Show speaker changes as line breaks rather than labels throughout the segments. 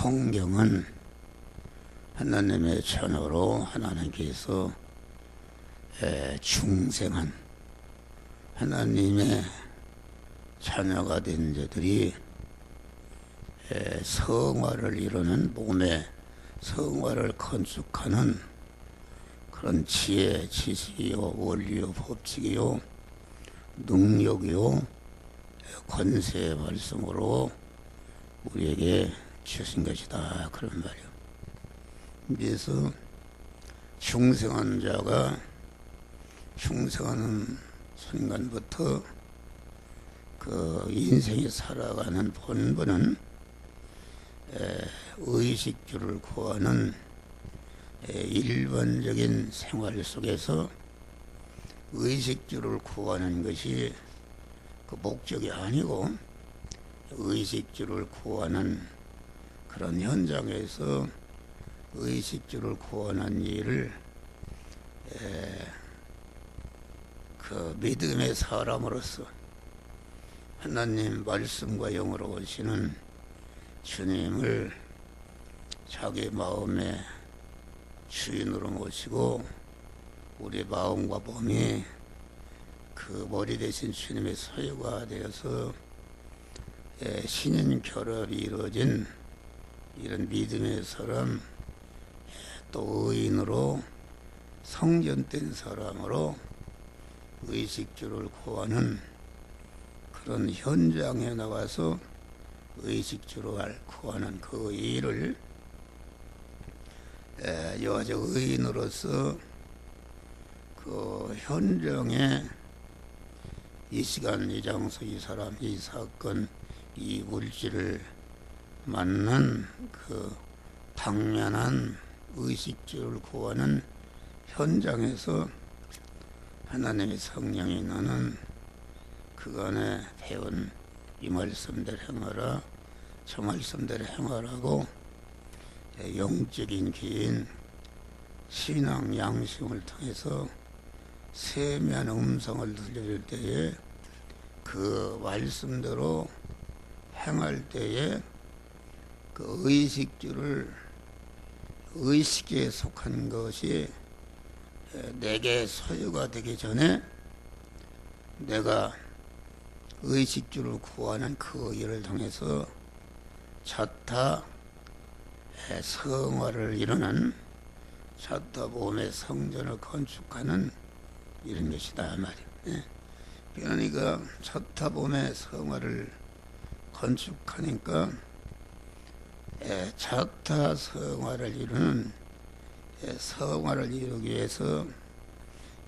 성경은 하나님의 자녀로 하나님께서 중생한 하나님의 자녀가 된 자들이 성화를 이루는 몸의 성화를 건축하는 그런 지혜, 지식이요, 원리요, 법칙이요, 능력이요, 권세의 말씀으로 우리에게 주신 것이다. 그런 말이요. 그래서 중생한 자가 중생하는 순간부터 그 인생이 살아가는 본분은 의식주를 구하는 일반적인 생활 속에서 의식주를 구하는 것이 그 목적이 아니고 의식주를 구하는 그런 현장에서 의식주를 구하는 일을 그 믿음의 사람으로서 하나님 말씀과 영으로 오시는 주님을 자기 마음의 주인으로 모시고 우리 마음과 몸이 그 머리 대신 주님의 소유가 되어서 신인 결합이 이루어진 이런 믿음의 사람, 또 의인으로 성전된 사람으로 의식주를 구하는 그런 현장에 나가서 의식주를 구하는 그 일을 여자적 의인으로서 그 현장에 이 시간, 이 장소, 이 사람, 이 사건, 이 물질을 만난 그 당면한 의식주를 구하는 현장에서 하나님의 성령이 너는 그간에 배운 이 말씀대로 행하라, 저 말씀대로 행하라고 영적인 긴 신앙 양심을 통해서 세미한 음성을 들려줄 때에 그 말씀대로 행할 때에 그 의식주를 의식에 속한 것이 내게 소유가 되기 전에 내가 의식주를 구하는 그 일을 통해서 자타 성화를 이루는 자타 몸의 성전을 건축하는 이런 것이다 말이에요. 그러니까 자타 몸의 성화를 건축하니까 자타 성화를 이루는 성화를 이루기 위해서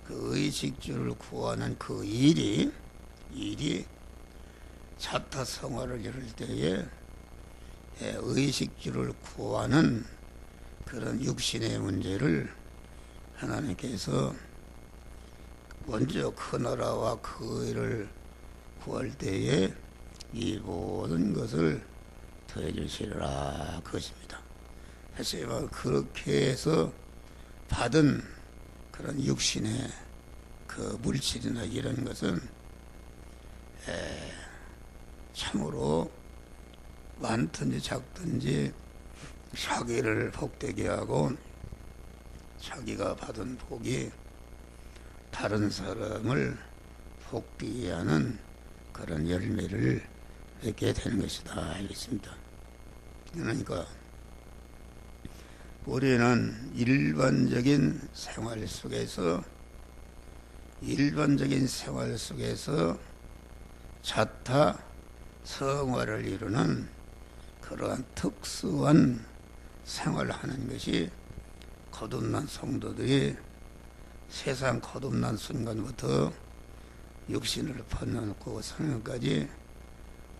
그 의식주를 구하는 그 일이 자타 성화를 이룰 때에 의식주를 구하는 그런 육신의 문제를 하나님께서 먼저 그 나라와 그 일을 구할 때에 이 모든 것을 더해 주시리라 그것입니다. 사실 그렇게 해서 받은 그런 육신의 그 물질이나 이런 것은 참으로 많든지 작든지 자기를 복되게 하고 자기가 받은 복이 다른 사람을 복되게 하는 그런 열매를 맺게 되는 것이다 알겠습니다. 그러니까 우리는 일반적인 생활 속에서 자타 성화를 이루는 그러한 특수한 생활을 하는 것이 거듭난 성도들이 세상 거듭난 순간부터 육신을 벗어놓고 성령까지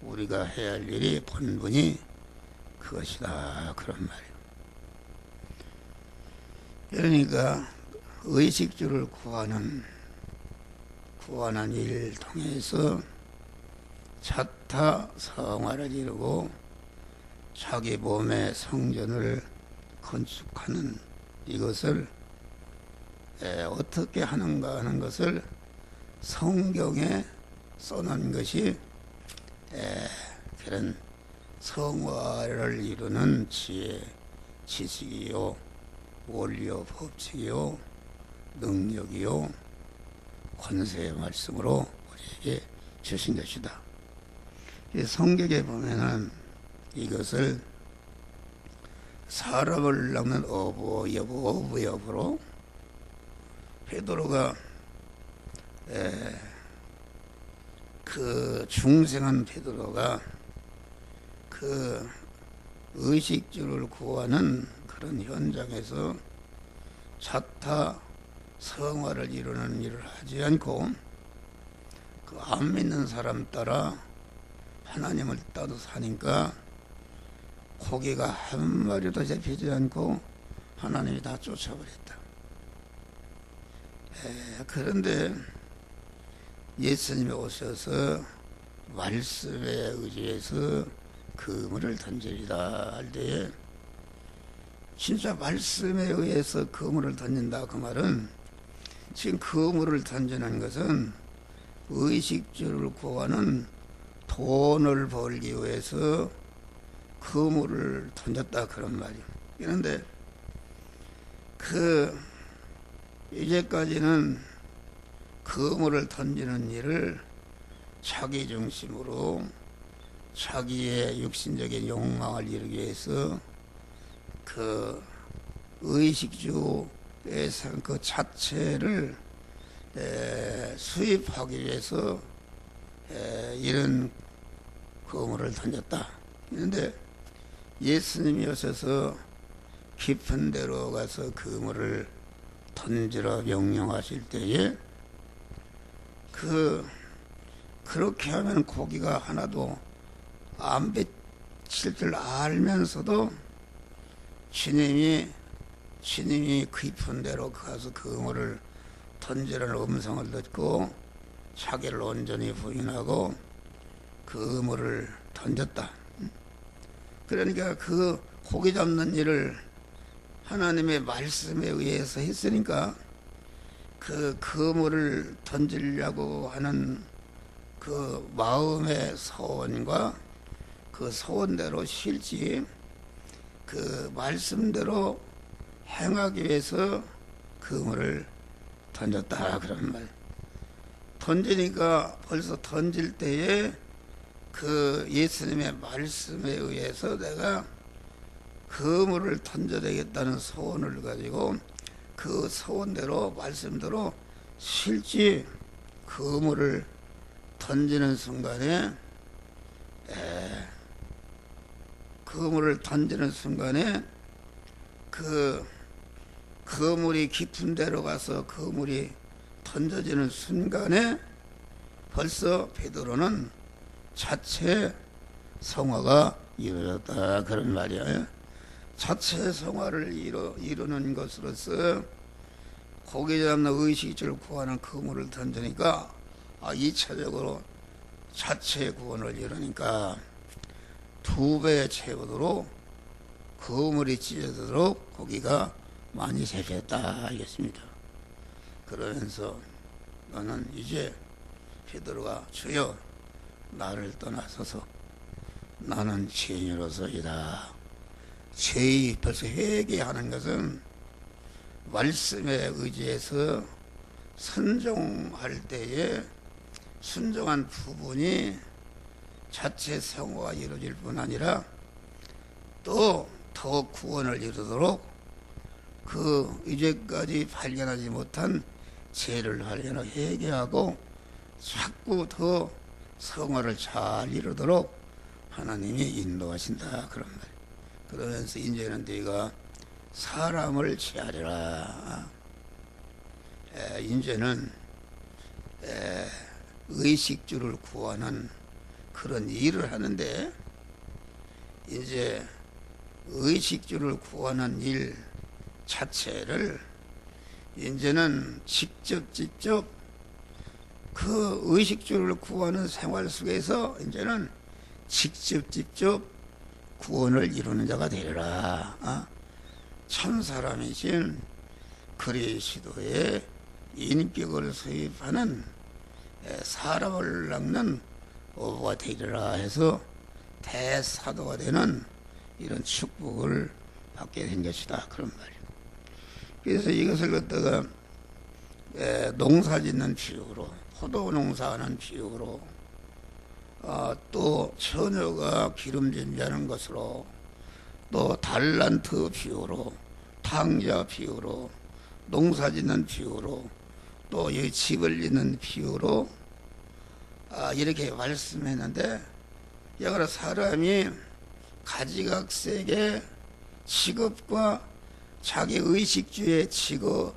우리가 해야 할 일이 본분이 그것이다 그런 말이에요. 그러니까 의식주를 구하는 일을 통해서 자타 성화를 이루고 자기 몸의 성전을 건축하는 이것을 어떻게 하는가 하는 것을 성경에 써놓은 것이 그런 성화를 이루는 지혜, 지식이요, 원리요, 법칙이요, 능력이요, 권세의 말씀으로 우리에게 주신 것이다. 이 성경에 보면은 이것을 사람을 낚는 어부여부로 베드로가 그 중생한 베드로가 그 의식주를 구하는 그런 현장에서 자타 성화를 이루는 일을 하지 않고 그 안 믿는 사람 따라 하나님을 따로 사니까 고기가 한 마리도 잡히지 않고 하나님이 다 쫓아버렸다. 그런데 예수님이 오셔서 말씀에 의지해서 그물을 던지리다 할 때에 진짜 말씀에 의해서 그물을 던진다 그 말은 지금 그물을 던지는 것은 의식주를 구하는 돈을 벌기 위해서 그물을 던졌다 그런 말이에요. 그런데 이제까지는 그물을 던지는 일을 자기 중심으로 자기의 육신적인 욕망을 이루기 위해서 그 의식주의 그 자체를 수입하기 위해서 이런 그물을 던졌다. 그런데 예수님이 오셔서 깊은 데로 가서 그물을 던지라 명령하실 때에 그렇게 하면 고기가 하나도 안 뱉힐 줄 알면서도 주님이 깊은 데로 가서 그물을 던지라는 음성을 듣고 자기를 온전히 부인하고 그물을 던졌다. 그러니까 그 고기 잡는 일을 하나님의 말씀에 의해서 했으니까 그 그물을 던지려고 하는 그 마음의 소원과 그 소원대로 실지 그 말씀대로 행하기 위해서 그물을 던졌다 그런 말. 던지니까 벌써 던질 때에 그 예수님의 말씀에 의해서 내가 그물을 던져야 되겠다는 소원을 가지고 그 소원대로 말씀대로 실지 그물을 던지는 순간에 그 그물이 깊은 데로 가서 그물이 던져지는 순간에 벌써 베드로는 자체 성화가 이루어졌다 그런 말이야. 자체 성화를 이루는 것으로서 고기 잡는 의식주를 구하는 그물을 던지니까 2차적으로 자체 구원을 이루니까 2배의 채우도록 그물이 찢어지도록 고기가 많이 잡혔다 알겠습니다. 그러면서 너는 이제 베드로가 주여 나를 떠나서서 나는 죄인으로서이다. 죄의 벌써 회개하는 것은 말씀에 의지해서 순종할 때에 순종한 부분이 자체 성화가 이루어질 뿐 아니라 또 더 구원을 이루도록 그 이제까지 발견하지 못한 죄를 발견하고 회개하고 자꾸 더 성화를 잘 이루도록 하나님이 인도하신다 그런 말. 그러면서 이제는 네가 사람을 취하리라. 이제는 의식주를 구하는 그런 일을 하는데 이제 의식주를 구하는 일 자체를 이제는 직접 그 의식주를 구하는 생활 속에서 이제는 직접 구원을 이루는 자가 되리라. 참 사람이신 그리스도의 인격을 수입하는 사람을 낚는 어부가 되리라 해서 대사도가 되는 이런 축복을 받게 된 것이다. 그런 말이에요. 그래서 이것을 갖다가 농사 짓는 비유로, 포도 농사하는 비유로, 또 처녀가 기름진 자는 것으로, 또 달란트 비유로, 탕자 비유로, 농사 짓는 비유로, 또 이 집을 짓는 비유로 이렇게 말씀했는데, 여러 사람이 가지각색의 직업과 자기 의식주의 직업을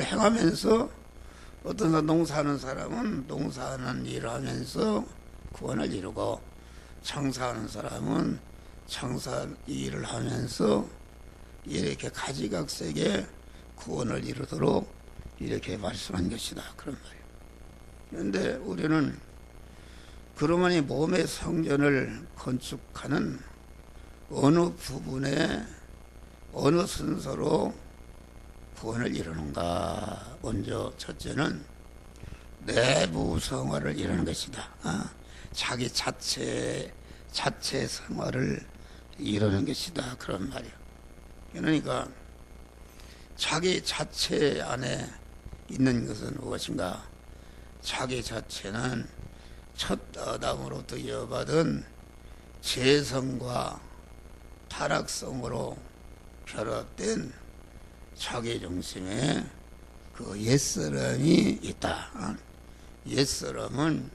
행하면서, 어떤 농사하는 사람은 농사하는 일을 하면서 구원을 이루고, 장사하는 사람은 장사 일을 하면서 이렇게 가지각색의 구원을 이루도록 이렇게 말씀한 것이다. 그런 말이에요. 그런데 우리는 그러므니 몸의 성전을 건축하는 어느 부분에 어느 순서로 구원을 이루는가? 먼저 첫째는 내부 성화를 이루는 것이다. 자기 자체 성화를 이루는 것이다. 그런 말이에요. 그러니까 자기 자체 안에 있는 것은 무엇인가? 자기 자체는 첫 아담으로부터 이어받은 죄성과 타락성으로 결합된 자기 중심에 그 옛사람이 있다. 옛사람은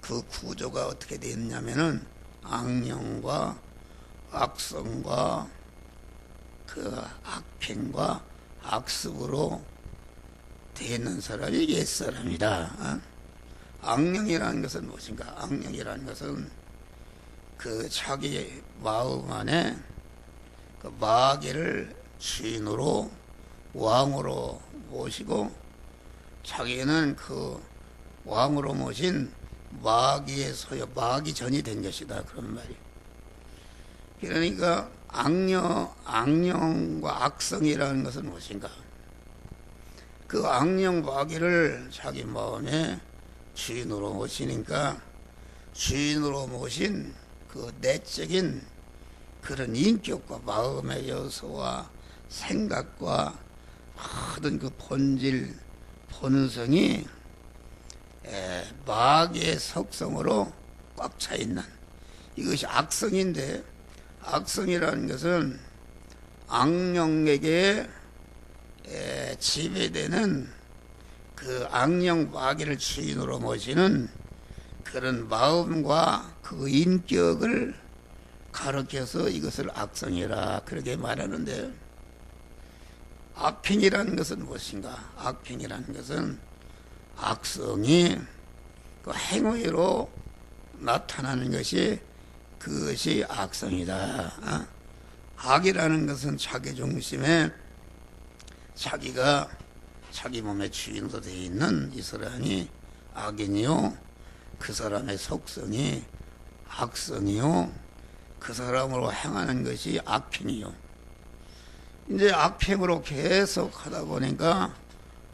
그 구조가 어떻게 되어 있냐면은 악령과 악성과 그 악행과 악습으로 되어 있는 사람이 옛사람이다. 악령이라는 것은 무엇인가? 악령이라는 것은 그 자기 마음 안에 그 마귀를 주인으로 왕으로 모시고, 자기는 그 왕으로 모신 마귀의 소유, 마귀전이 된 것이다. 그런 말이에요. 그러니까 악령과 악성이라는 것은 무엇인가? 그 악령 마귀를 자기 마음에 주인으로 모시니까, 주인으로 모신 그 내적인 그런 인격과 마음의 요소와 생각과 모든 그 본질, 본성이 마귀의 속성으로 꽉 차 있는 이것이 악성인데, 악성이라는 것은 악령에게 지배되는 그 악령 마귀를 주인으로 모시는 그런 마음과 그 인격을 가르쳐서 이것을 악성이라 그렇게 말하는데, 악행이라는 것은 무엇인가? 악행이라는 것은 악성이 그 행위로 나타나는 것이, 그것이 악성이다. 악이라는 것은 자기 중심에 자기가 자기 몸의 주인으로 되어 있는 이 사람이 악인이요, 그 사람의 속성이 악성이요, 그 사람으로 행하는 것이 악행이요. 이제 악행으로 계속 하다 보니까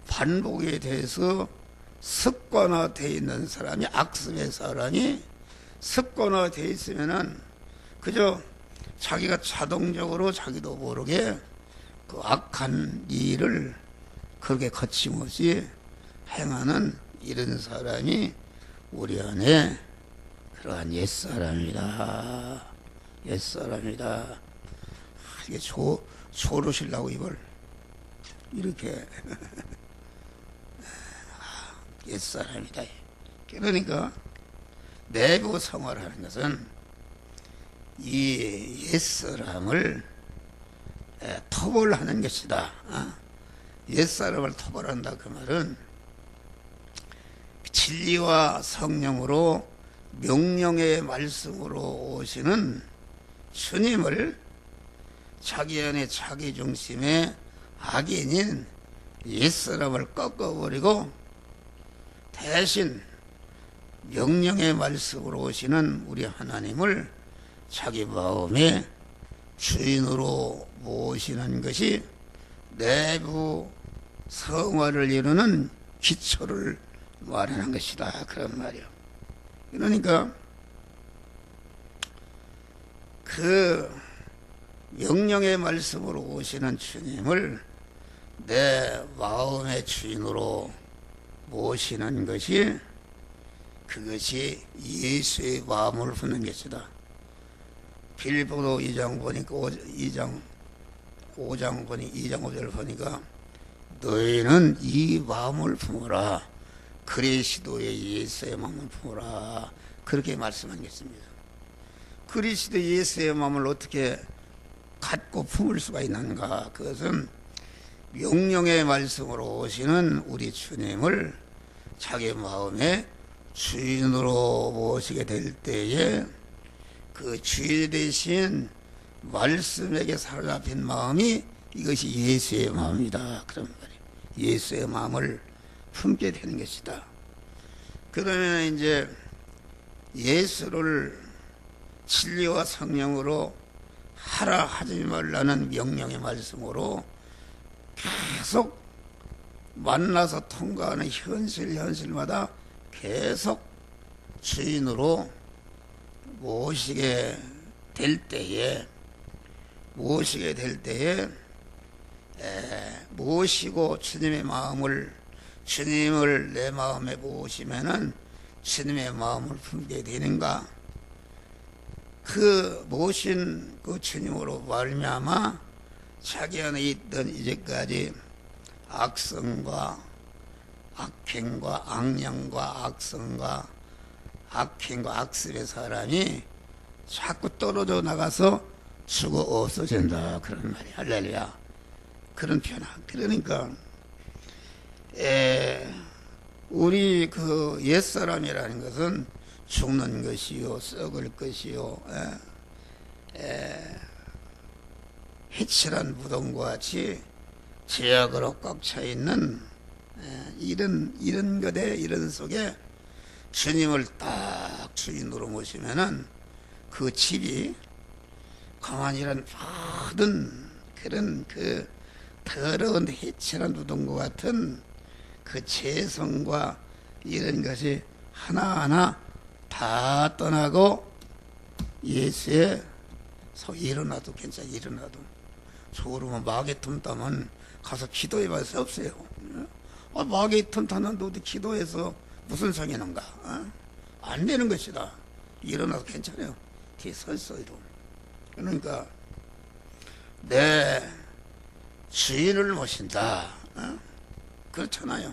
반복에 대해서 습관화되어 있는 사람이, 악습의 사람이 습관화되어 있으면은 그저 자기가 자동적으로 자기도 모르게 그 악한 일을 그렇게 거침없이 행하는 이런 사람이 우리 안에 그러한 옛사람이다. 옛사람이다. 이게 조르시려고 이걸 이렇게 옛사람이다. 그러니까 내부 생활하는 것은 이 옛사람을 토벌하는 것이다. 옛사람을 토벌한다. 그 말은 진리와 성령으로 명령의 말씀으로 오시는 주님을 자기 안에 자기 중심의 악인인 옛사람을 꺾어버리고, 대신 명령의 말씀으로 오시는 우리 하나님을 자기 마음의 주인으로 모시는 것이 내부 성화를 이루는 기초를 마련한 것이다. 그런 말이요. 그러니까 그 명령의 말씀으로 오시는 주님을 내 마음의 주인으로 모시는 것이, 그것이 예수의 마음을 품는 것이다. 빌립보서 2장 보니까 2장 5절 보니까 너희는 이 마음을 품어라. 그리스도의 예수의 마음을 품어라. 그렇게 말씀한 것입니다. 그리스도 예수의 마음을 어떻게 갖고 품을 수가 있는가? 그것은 명령의 말씀으로 오시는 우리 주님을 자기 마음의 주인으로 모시게 될 때에 그 주인 대신 말씀에게 사로잡힌 마음이, 이것이 예수의 마음이다. 그런 말이에요. 예수의 마음을 품게 되는 것이다. 그러면 이제 예수를 진리와 성령으로 하라 하지 말라는 명령의 말씀으로 계속 만나서 통과하는 현실마다 계속 주인으로 모시게 될 때에 모시고 주님을 내 마음에 모시면은 주님의 마음을 품게 되는가? 그 모신 그 주님으로 말미암아 자기 안에 있던 이제까지 악성과 악행과 악령과 악성과 악행과 악습의 사람이 자꾸 떨어져 나가서 죽어 없어진다. 그런 말이야. 할렐루야. 그런 표현. 그러니까 우리 그 옛사람이라는 것은 죽는 것이요, 썩을 것이요, 해칠한 무덤과 같이 죄악으로 꽉 차 있는 이런 것에, 이런 속에 주님을 딱 주인으로 모시면은 그 집이 가만히 이런 모든 그런 그 더러운 해칠한 무덤과 같은 그 죄성과 이런 것이 하나하나 다 떠나고 예수의 일어나도 괜찮아. 일어나도 졸으면 마귀 틈타면 가서 기도해봐야 수 없어요. 마귀 틈타는데 어디 기도해서 무슨 성이 는가? 안 되는 것이다. 일어나도 괜찮아요. 뒤에 서 있어도. 그러니까 내 주인을 모신다. 그렇잖아요.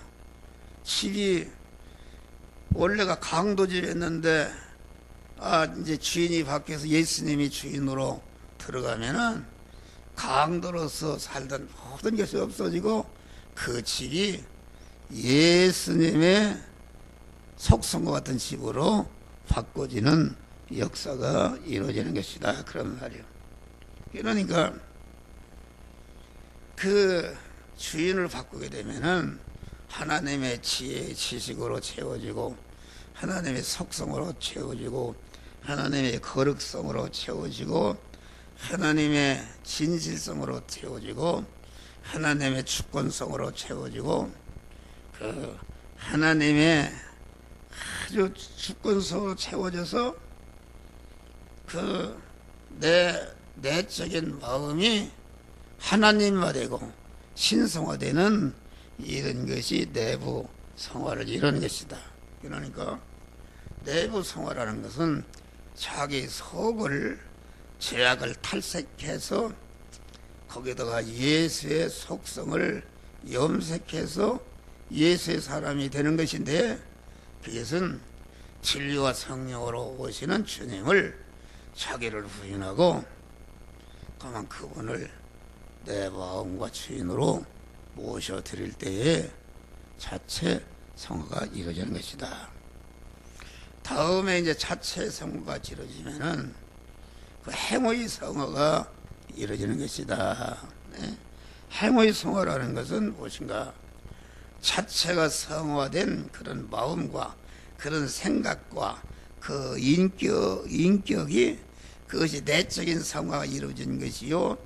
집이 원래가 강도집이었는데 이제 주인이 바뀌어서 예수님이 주인으로 들어가면은 강도로서 살던 모든 것이 없어지고 그 집이 예수님의 속성과 같은 집으로 바꿔지는 역사가 이루어지는 것이다. 그런 말이에요. 그러니까 그 주인을 바꾸게 되면은 하나님의 지혜, 지식으로 채워지고 하나님의 속성으로 채워지고 하나님의 거룩성으로 채워지고 하나님의 진실성으로 채워지고 하나님의 주권성으로 채워지고 그 하나님의 아주 주권성으로 채워져서 그 내적인 마음이 하나님화되고 신성화되는 이런 것이 내부 성화를 이루는 것이다. 그러니까 내부 성화라는 것은 자기 속을 죄악을 탈색해서 거기다가 예수의 속성을 염색해서 예수의 사람이 되는 것인데, 그것은 진리와 성령으로 오시는 주님을 자기를 부인하고 그만 그분을 내 마음과 주인으로 모셔드릴 때에 자체 성화가 이루어지는 것이다. 다음에 이제 자체 성화가 이루어지면은 그 행의 성화가 이루어지는 것이다. 행의 성화라는 것은 무엇인가? 자체가 성화된 그런 마음과 그런 생각과 그 인격이 그것이 내적인 성화가 이루어진 것이요,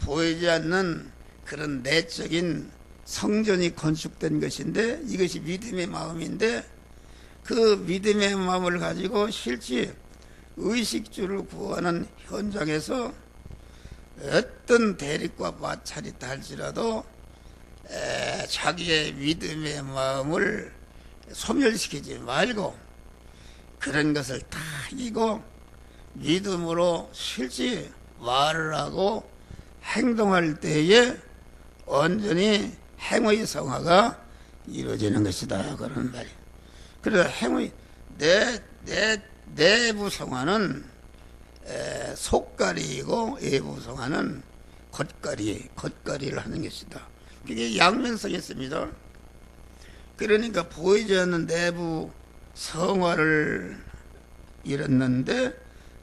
보이지 않는 그런 내적인 성전이 건축된 것인데 이것이 믿음의 마음인데 그 믿음의 마음을 가지고 실제 의식주를 구하는 현장에서 어떤 대립과 마찰이 있다 할지라도 자기의 믿음의 마음을 소멸시키지 말고 그런 것을 다 이기고 믿음으로 실제 말을 하고 행동할 때에 온전히 행의 성화가 이루어지는 것이다 그런 말이에요. 그래서 행의 내부 성화는 속가리이고 외부 성화는 겉가리를 하는 것이다. 그게 양면성이 있습니다. 그러니까 보이지 않는 내부 성화를 이뤘는데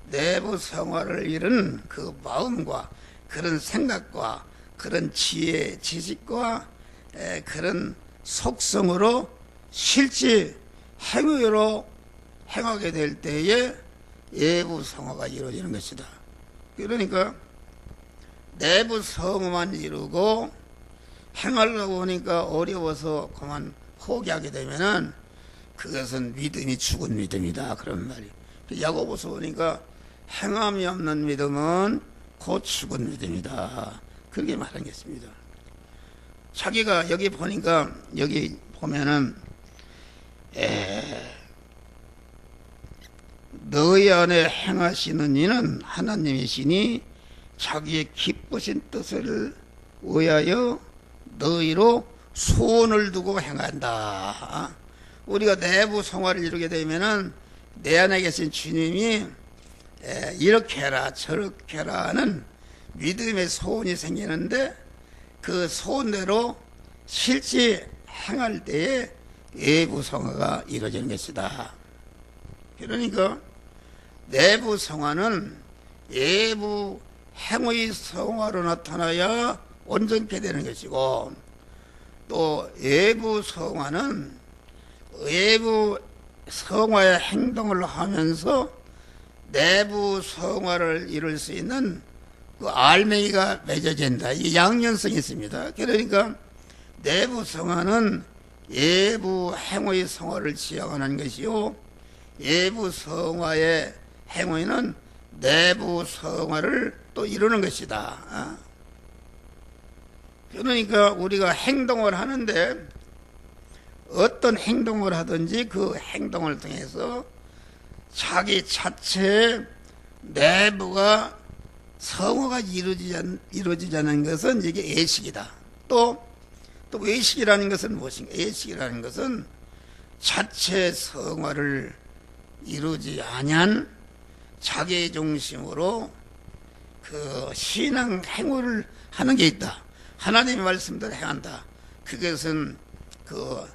내부 성화를 이룬 그 마음과 그런 생각과 그런 지혜, 지식과 그런 속성으로 실제 행위로 행하게 될 때에 외부 성화가 이루어지는 것이다. 그러니까 내부 성화만 이루고 행하려고 하니까 어려워서 그만 포기하게 되면은 그것은 믿음이 죽은 믿음이다 그런 말이에요. 야고보서 보니까 행함이 없는 믿음은 곧 죽은 믿음이다 그렇게 말한 게 있습니다. 자기가 여기 보니까 여기 보면은 너희 안에 행하시는 이는 하나님이시니 자기의 기쁘신 뜻을 위하여 너희로 소원을 두고 행한다. 우리가 내부 성화를 이루게 되면은 내 안에 계신 주님이 이렇게 해라 저렇게 해라 하는 믿음의 소원이 생기는데 그 소원대로 실제 행할 때에 외부 성화가 이루어지는 것이다. 그러니까 내부 성화는 외부 행의 성화로 나타나야 온전케 되는 것이고 또 외부 성화는 외부 성화의 행동을 하면서 내부 성화를 이룰 수 있는 그 알맹이가 맺어진다. 이 양면성이 있습니다. 그러니까 내부 성화는 외부 행의 성화를 지향하는 것이요 외부 성화의 행위는 내부 성화를 또 이루는 것이다. 그러니까 우리가 행동을 하는데 어떤 행동을 하든지 그 행동을 통해서 자기 자체의 내부가 성화가 이루어지자는 것은 이게 예식이다. 또 외식이라는 것은 무엇인가? 예식이라는 것은 자체 성화를 이루지 아니한 자기 중심으로 그 신앙 행위를 하는 게 있다. 하나님의 말씀대로 행한다. 그것은 그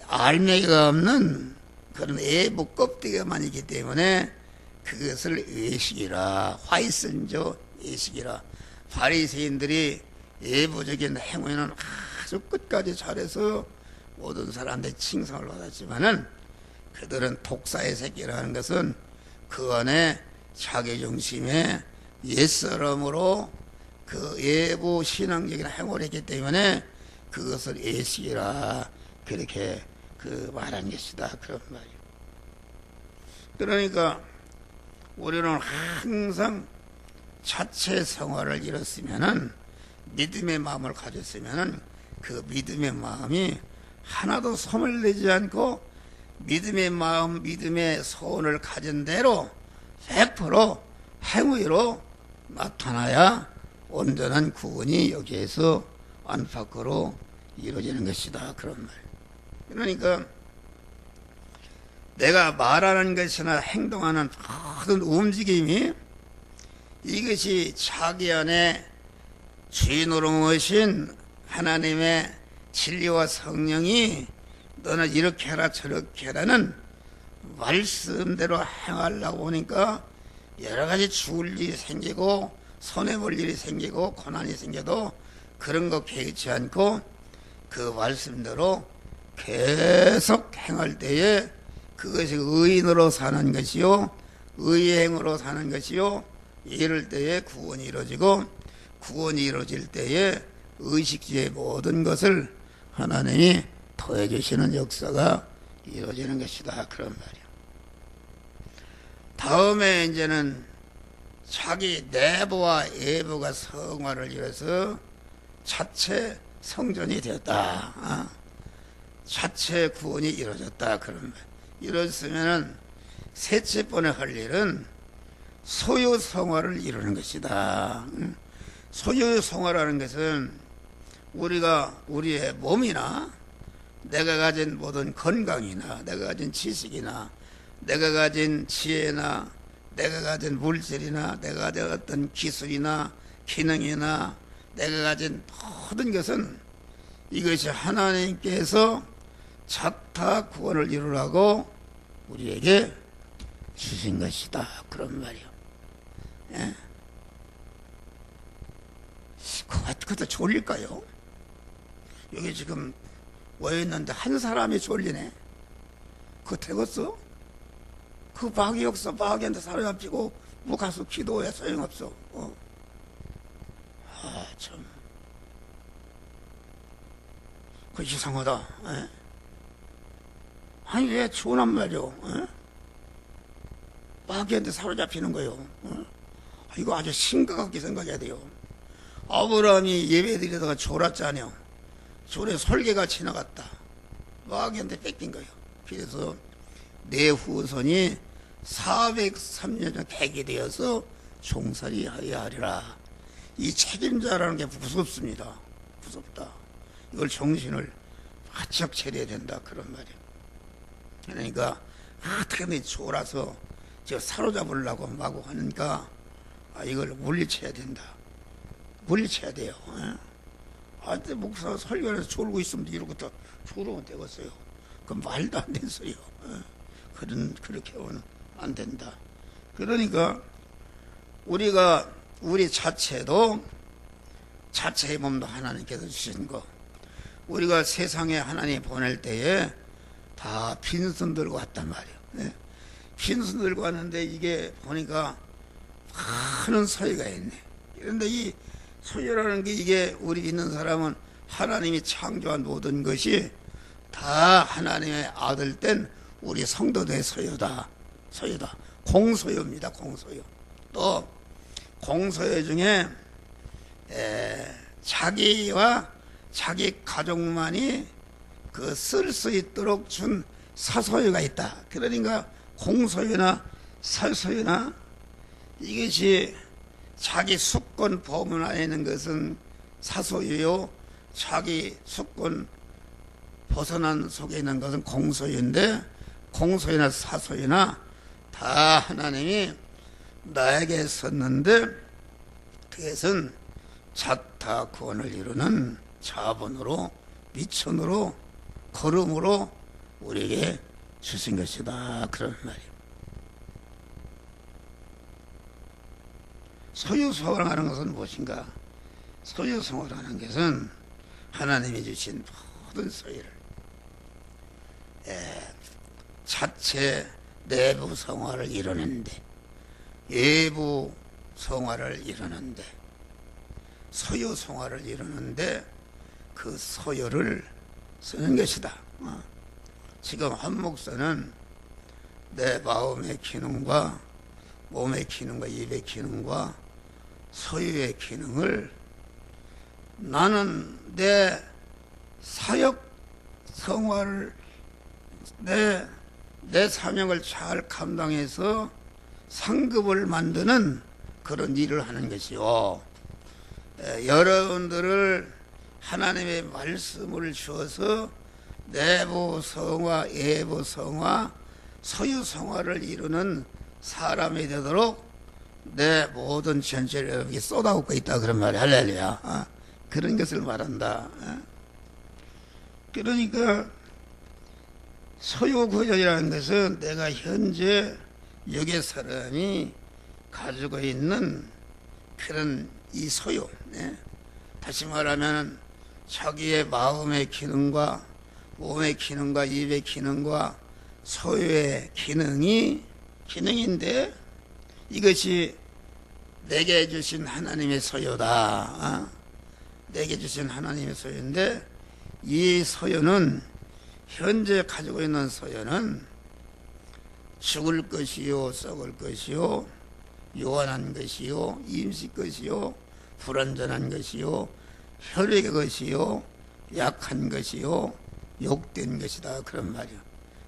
알맹이가 없는 그런 외부 껍데기만 있기 때문에 그것을 외식이라 화이선저 외식이라 바리새인들이 외부적인 행위는 아주 끝까지 잘해서 모든 사람들이 칭송을 받았지만은 그들은 독사의 새끼라는 것은 그 안에 자기 중심의 옛사람으로 그 외부 신앙적인 행위를 했기 때문에 그것을 외식이라 그렇게 그 말한 것이다 그런 말이에요. 그러니까 우리는 항상 자체 성화를 이뤘으면은 믿음의 마음을 가졌으면은 그 믿음의 마음이 하나도 소멸되지 않고 믿음의 마음, 믿음의 소원을 가진 대로 100% 행위로 나타나야 온전한 구원이 여기에서 안팎으로 이루어지는 것이다 그런 말이에요. 그러니까 내가 말하는 것이나 행동하는 모든 움직임이 이것이 자기 안에 주인으로 모신 하나님의 진리와 성령이 너는 이렇게 해라 저렇게 해라는 말씀대로 행하려고 하니까 여러 가지 죽을 일이 생기고 손해볼 일이 생기고 고난이 생겨도 그런 거 개의치 않고 그 말씀대로 계속 행할 때에 그것이 의인으로 사는 것이요 의행으로 사는 것이요 이럴 때에 구원이 이루어지고 구원이 이루어질 때에 의식주의 모든 것을 하나님이 더해주시는 역사가 이루어지는 것이다. 그런 말이야. 다음에 이제는 자기 내부와 외부가 성화를 이뤄서 자체 성전이 되었다. 자체 구원이 이루어졌다. 그런 말. 이렇으면은 셋째 번에 할 일은 소유 성화를 이루는 것이다. 소유 성화라는 것은 우리가 우리의 몸이나 내가 가진 모든 건강이나 내가 가진 지식이나 내가 가진 지혜나 내가 가진 물질이나 내가 가진 어떤 기술이나 기능이나 내가 가진 모든 것은 이것이 하나님께서 자타 구원을 이루라고 우리에게 주신 것이다. 그런 말이요. 예? 그것도 졸릴까요? 여기 지금 모여있는데 한 사람이 졸리네. 그거 되겠어? 그 박이 없어. 박이한테 사로잡히고 뭐 가서 기도해 소용없어. 참. 그 이상하다. 에? 아니 왜 좋으란 말이오? 마귀한테 사로잡히는 거요. 이거 아주 심각하게 생각해야 돼요. 아브라함이 예배드리다가 졸았잖아요. 졸에 설계가 지나갔다. 마귀한테 뺏긴 거예요. 그래서 내 후손이 403년 전 객이 되어서 종살이하여야 하리라. 이 책임자라는 게 무섭습니다. 무섭다. 이걸 정신을 바짝 차려야 된다. 그런 말이에요. 그러니까 어떻게든 졸아서 저 사로잡으려고 마구 하니까 이걸 물리쳐야 된다. 물리쳐야 돼요. 하여튼 목사 설교에서 졸고 있으면 이러고부터 졸으면 되겠어요. 그건 말도 안 되는 소리요. 그렇게 하면 안 된다. 그러니까 우리가 우리 자체도 자체의 몸도 하나님께서 주신 거, 우리가 세상에 하나님 보낼 때에 다 빈손 들고 왔단 말이에요. 빈손 들고 왔는데 이게 보니까 많은 소유가 있네. 그런데 이 소유라는 게 이게 우리 있는 사람은 하나님이 창조한 모든 것이 다 하나님의 아들 된 우리 성도들의 소유다. 소유다. 공소유입니다. 공소유. 또 공소유 중에 자기와 자기 가족만이 그 쓸 수 있도록 준 사소유가 있다. 그러니까 공소유나 사소유나 이것이 자기 수권 범위 안에 있는 것은 사소유요, 자기 수권 벗어난 속에 있는 것은 공소유인데, 공소유나 사소유나 다 하나님이 나에게 썼는데 그것은 자타 구원을 이루는 자본으로, 미천으로, 걸음으로 우리에게 주신 것이다. 그런 말이에요. 소유성화라는 것은 무엇인가? 소유성화라는 것은 하나님이 주신 모든 소유를 자체 내부 성화를 이루는데, 외부 성화를 이루는데, 소유 성화를 이루는데 그 소유를 쓰는 것이다. 지금 한 목사는 내 마음의 기능과 몸의 기능과 입의 기능과 소유의 기능을 나는 내 사역 성화를 내 사명을 잘 감당해서 상급을 만드는 그런 일을 하는 것이요. 여러분들을 하나님의 말씀을 주어서 내부 성화, 외부 성화, 소유 성화를 이루는 사람이 되도록 내 모든 전체를 여기 쏟아붓고 있다. 그런 말이 할렐루야. 그런 것을 말한다. 그러니까 소유구조이라는 것은 내가 현재 여기 사람이 가지고 있는 그런 이 소유, 다시 말하면 자기의 마음의 기능과 몸의 기능과 입의 기능과 소유의 기능인데 이것이 내게 주신 하나님의 소유다. 내게 주신 하나님의 소유인데 이 서요는 현재 가지고 있는 서요는 죽을 것이요 썩을 것이요 요한한 것이요 임시 것이요 불완전한 것이요 혈액의 것이요 약한 것이요 욕된 것이다 그런 말이요.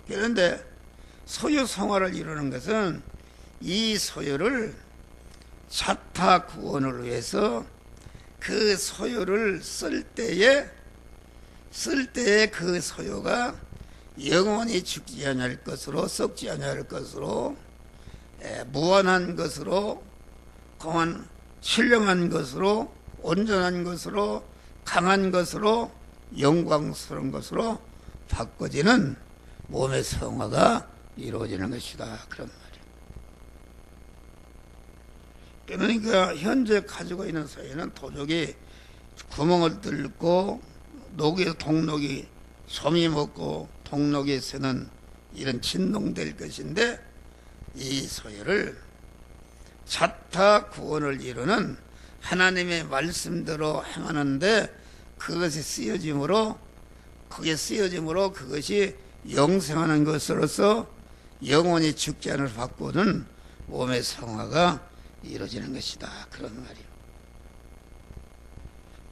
그런데 서요 성화를 이루는 것은 이 서요를 자타 구원을 위해서 그 서요를 쓸 때에 그 서요가 영원히 죽지 아니할 것으로 썩지 아니할 것으로 무한한 것으로 공한 신령한 것으로 온전한 것으로 강한 것으로 영광스러운 것으로 바꿔지는 몸의 성화가 이루어지는 것이다 그런 말이에요. 그러니까 현재 가지고 있는 서요는 도적이 구멍을 뚫고 녹이 동록이 솜이 먹고 동록이 새는 이런 진동될 것인데 이 서요를 자타 구원을 이루는 하나님의 말씀대로 행하는데 그것이 쓰여짐으로 그것이 영생하는 것으로서 영원히 죽지 않을 바꾸는 몸의 성화가 이루어지는 것이다 그런 말이에요.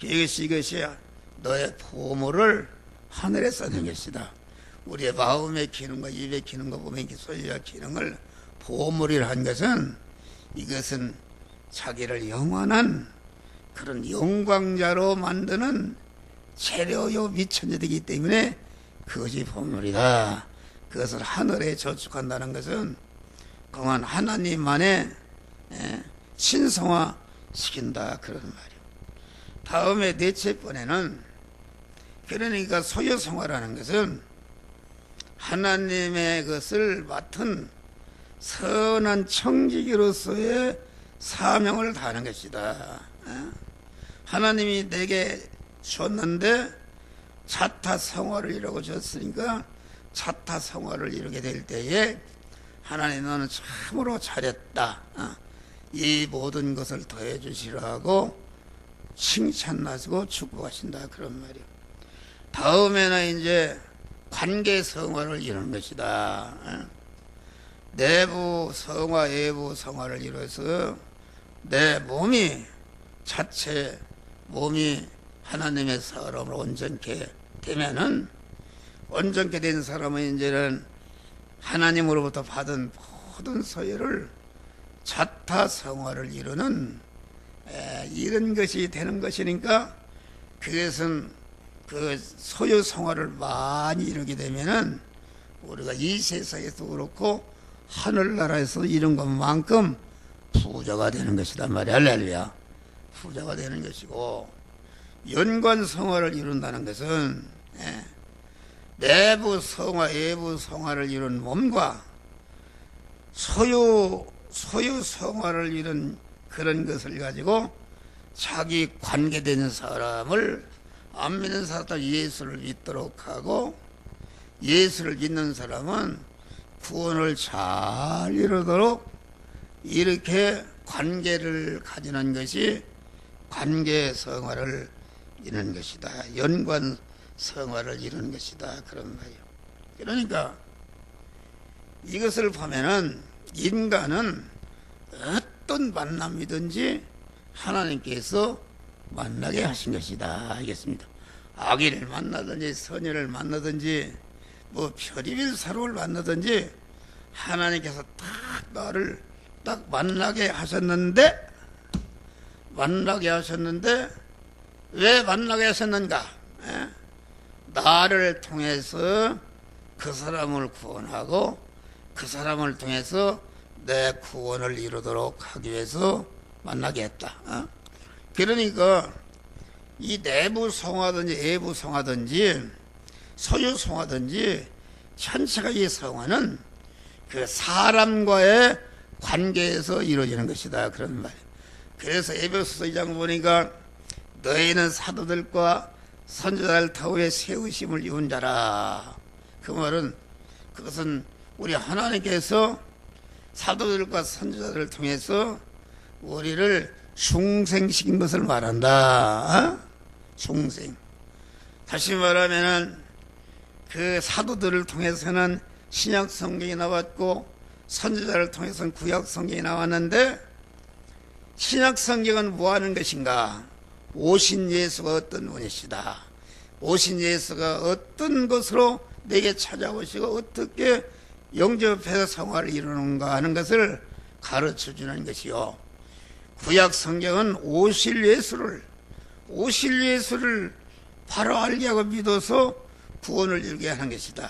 이것이 너의 보물을 하늘에 쌓는 것이다. 우리의 마음의 기능과 입의 기능과 몸의 소유와 기능을 보물이라 한 것은 이것은 자기를 영원한 그런 영광자로 만드는 재료요 미천재이기 때문에 그것이 보물이다. 그것을 하늘에 저축한다는 것은 그만 하나님만의 신성화 시킨다 그런 말이에요. 다음에 넷째 번에는 그러니까 소유성화라는 것은 하나님의 것을 맡은 선한 청지기로서의 사명을 다하는 것이다. 하나님이 내게 줬는데 자타성화를 이루고 줬으니까 자타성화를 이루게 될 때에 하나님 너는 참으로 잘했다. 이 모든 것을 더해 주시라고 칭찬하시고 축복하신다 그런 말이에요. 다음에는 이제 관계 성화를 이루는 것이다. 내부 성화, 외부 성화를 이루어서 내 몸이 자체 몸이 하나님의 사람으로 온전케 되면은 온전케 된 사람은 이제는 하나님으로부터 받은 모든 소유를 자타 성화를 이루는 이런 것이 되는 것이니까 그것은 그 소유 성화를 많이 이루게 되면은 우리가 이 세상에서도 그렇고 하늘나라에서 이룬 것만큼 부자가 되는 것이다 말이야. 할렐루야. 부자가 되는 것이고 연관 성화를 이룬다는 것은 내부 성화, 외부 성화를 이룬 몸과 소유 성화를 이룬 그런 것을 가지고 자기 관계되는 사람을 안 믿는 사람들 예수를 믿도록 하고 예수를 믿는 사람은 구원을 잘 이루도록 이렇게 관계를 가지는 것이 관계 성화를 이루는 것이다. 연관 성화를 이루는 것이다. 그런 말이에요. 그러니까 이것을 보면은 인간은 어떤 만남이든지 하나님께서 만나게 하신 것이다. 알겠습니다. 악인을 만나든지 선인을 만나든지 뭐 별의별 사람을 만나든지 하나님께서 딱 나를 딱 만나게 하셨는데 왜 만나게 하셨는가? 나를 통해서 그 사람을 구원하고 그 사람을 통해서 내 구원을 이루도록 하기 위해서 만나게 했다. 그러니까 이 내부 성화든지 외부 성화든지 소유 성화든지 전체가 이 성화는 그 사람과의 관계에서 이루어지는 것이다. 그런 말이에요. 그래서 에베소서 2장 보니까 너희는 사도들과 선지자들 터위에 세우심을 입은 자라. 그 말은 그것은 우리 하나님께서 사도들과 선지자들을 통해서 우리를 중생시킨 것을 말한다. 중생. 다시 말하면은 그 사도들을 통해서는 신약 성경이 나왔고 선지자를 통해서는 구약 성경이 나왔는데, 신약 성경은 뭐 하는 것인가? 오신 예수가 어떤 분이시다, 오신 예수가 어떤 것으로 내게 찾아오시고 어떻게 영접해서 성화를 이루는가 하는 것을 가르쳐 주는 것이요, 구약 성경은 오실 예수를 바로 알게 하고 믿어서 구원을 이루게 하는 것이다.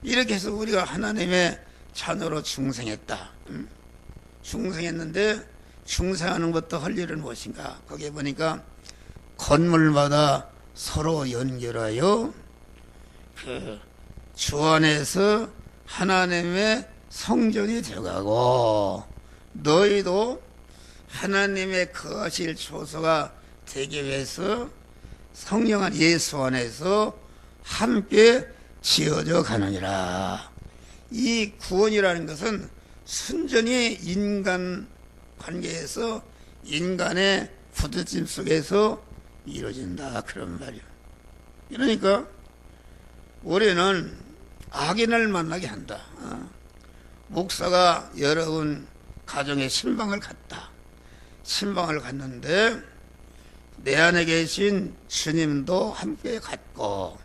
이렇게 해서 우리가 하나님의 자녀로 중생했다. 중생했는데 중생하는 것도 할 일은 무엇인가? 거기에 보니까 건물마다 서로 연결하여 그 주 안에서 하나님의 성전이 되어가고, 너희도 하나님의 거하실 초소가 되기 위해서 성령한 예수 안에서 함께 지어져 가느니라. 이 구원이라는 것은 순전히 인간 관계에서 인간의 부르심 속에서 이루어진다, 그런 말이요. 그러니까 우리는 악인을 만나게 한다. 목사가 여러분 가정에 신방을 갔다. 신방을 갔는데 내 안에 계신 주님도 함께 갔고,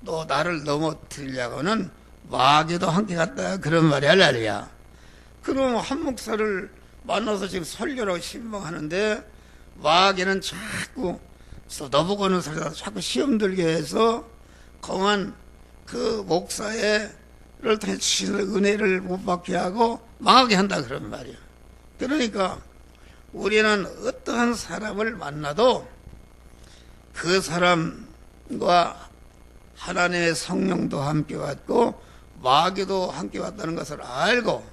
또 나를 넘어뜨리려고는 마귀도 함께 갔다, 그런 말이 할렐루야. 그럼 한 목사를 만나서 지금 설교라고 신방하는데 마귀는 자꾸 너보고는 소리가 자꾸 시험 들게 해서 공안 그 목사를 통해 주시는 은혜를 못 받게 하고 망하게 한다, 그런 말이야. 그러니까 우리는 어떠한 사람을 만나도 그 사람과 하나님의 성령도 함께 왔고 마귀도 함께 왔다는 것을 알고,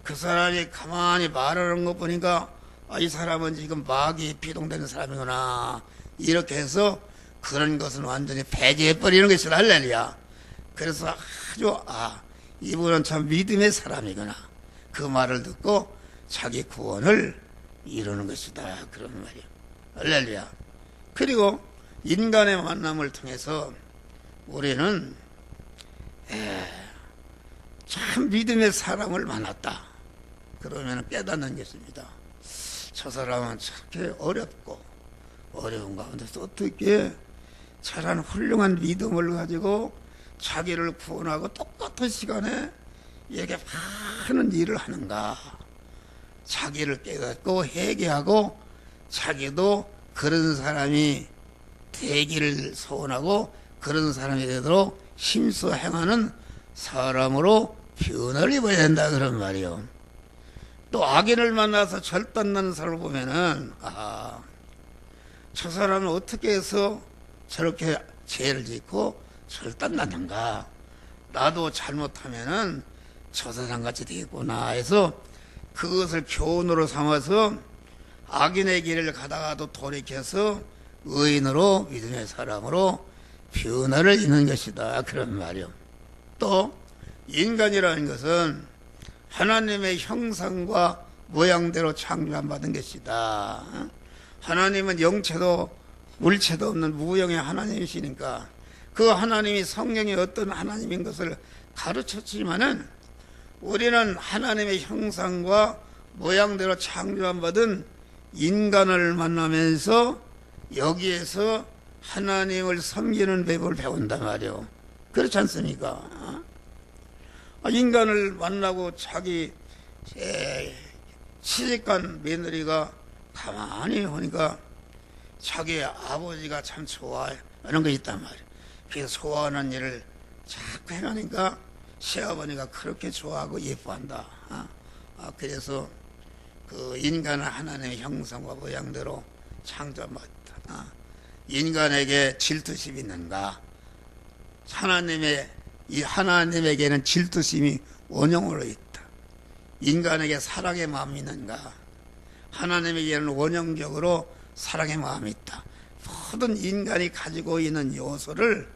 그 사람이 가만히 말하는 거 보니까 이 사람은 지금 마귀에 비동되는 사람이구나, 이렇게 해서 그런 것은 완전히 배제해버리는 것이다, 할렐루야. 그래서 아주 이분은 참 믿음의 사람이구나, 그 말을 듣고 자기 구원을 이루는 것이다, 그런 말이야, 할렐루야. 그리고 인간의 만남을 통해서 우리는 참 믿음의 사람을 만났다, 그러면 깨닫는 것입니다. 저 사람은 저렇게 어렵고 어려운 가운데서 어떻게 저런 훌륭한 믿음을 가지고 자기를 구원하고 똑같은 시간에 이렇게 많은 일을 하는가. 자기를 깨닫고 회개하고 자기도 그런 사람이 되기를 소원하고 그런 사람이 되도록 힘써 행하는 사람으로 변화를 입어야 된다, 그런 말이요. 또 악인을 만나서 절단나는 사람을 보면은 저 사람은 어떻게 해서 저렇게 죄를 짓고 절단나는가, 나도 잘못하면은 저 사람같이 되겠구나 해서 그것을 교훈으로 삼아서 악인의 길을 가다가도 돌이켜서 의인으로 믿음의 사람으로 변화를 입는 것이다, 그런 말이요. 또 인간이라는 것은 하나님의 형상과 모양대로 창조받은 것이다. 하나님은 영체도 물체도 없는 무형의 하나님이시니까 그 하나님이 성령이 어떤 하나님인 것을 가르쳤지만은 우리는 하나님의 형상과 모양대로 창조받은 인간을 만나면서 여기에서 하나님을 섬기는 법을 배운단 말이요. 그렇지 않습니까? 인간을 만나고 자기 시집간 며느리가 가만히 보니까 자기 아버지가 참 좋아하는 게 있단 말이에요. 그래서 좋아하는 일을 자꾸 해놓으니까 시아버지가 그렇게 좋아하고 예뻐한다. 그래서 그 인간은 하나님의 형상과 모양대로 창조받았다. 인간에게 질투심이 있는가? 하나님에게는 질투심이 원형으로 있다. 인간에게 사랑의 마음이 있는가? 하나님에게는 원형적으로 사랑의 마음이 있다. 모든 인간이 가지고 있는 요소를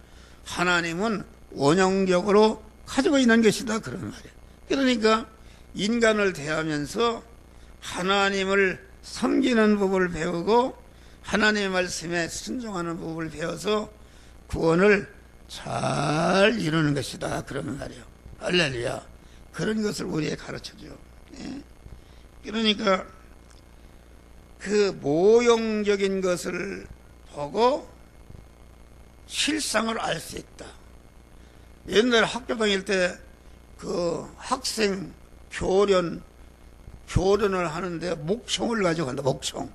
하나님은 원형적으로 가지고 있는 것이다, 그런 말이에요. 그러니까 인간을 대하면서 하나님을 섬기는 법을 배우고 하나님의 말씀에 순종하는 법을 배워서 구원을 잘 이루는 것이다. 그런 말이에요. 할렐루야. 그런 것을 우리에게 가르쳐줘. 예? 그러니까 그 모형적인 것을 보고 실상을 알 수 있다. 옛날 학교 다닐 때 그 학생 교련을 하는데 목총을 가지고 간다. 목총.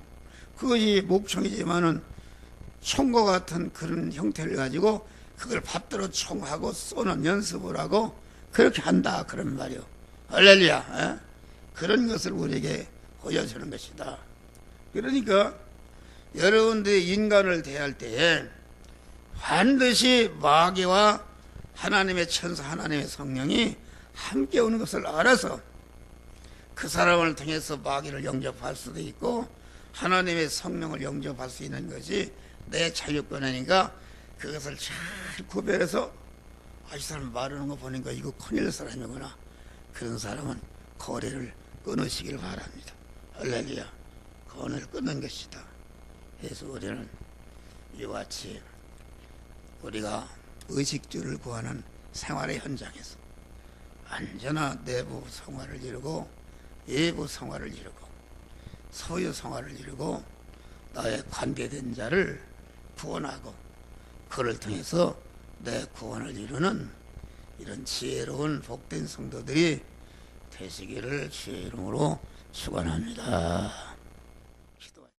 그것이 목총이지만은 총과 같은 그런 형태를 가지고 그걸 받들어 총하고 쏘는 연습을 하고 그렇게 한다. 그런 말이요. 할렐루야. 에? 그런 것을 우리에게 보여주는 것이다. 그러니까 여러분들이 인간을 대할 때에 반드시 마귀와 하나님의 천사, 하나님의 성령이 함께 오는 것을 알아서 그 사람을 통해서 마귀를 영접할 수도 있고 하나님의 성령을 영접할 수 있는 것이 내 자유권이니까 그것을 잘 구별해서 이 사람 말하는 거 보니까 이거 큰일 사람이구나. 그런 사람은 거래를 끊으시길 바랍니다. 할렐루야. 거래를 끊는 것이다. 그래서 우리는 이와 같이 우리가 의식주를 구하는 생활의 현장에서 언제나 내부 성화를 이루고 외부 성화를 이루고 소유 성화를 이루고 나의 관계된 자를 구원하고 그를 통해서 내 구원을 이루는 이런 지혜로운 복된 성도들이 되시기를 주의 이름으로 축원합니다.